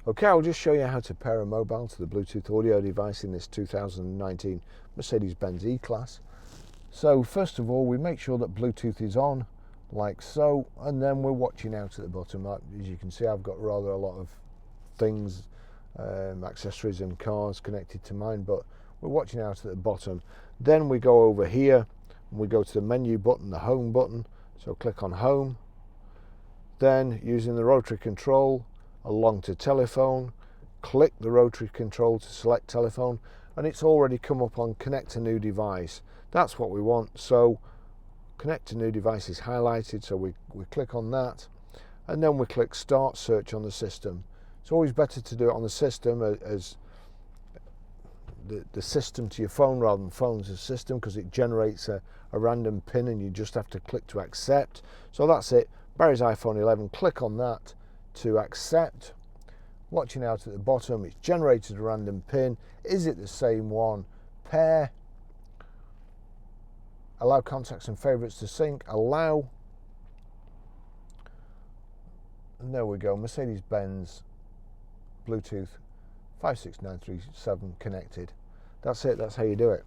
Okay, I'll just show you how to pair a mobile to the Bluetooth audio device in this 2019 Mercedes Benz E Class. So first of all, we make sure that Bluetooth is on, like so, and then we're watching out at the bottom. As you can see, I've got rather a lot of things, accessories and cars connected to mine, but we're watching out at the bottom. Then we go over here and we go to the menu button, the home button. So click on home. Then using the rotary control along to telephone, click the rotary control to select telephone, and it's already come up on connect to new device. That's what we want. So connect to new device is highlighted, so we click on that, and then we click start search on the system. It's always better to do it on the system, as the system to your phone rather than phone's a system, because it generates a random pin and you just have to click to accept. So that's it. Barry's iPhone 11, click on that to accept. Watching out at the bottom, it's generated a random pin. Is it the same one? Pair. Allow contacts and favorites to sync. Allow. And there we go. Mercedes Benz Bluetooth 56937 connected. That's it. That's how you do it.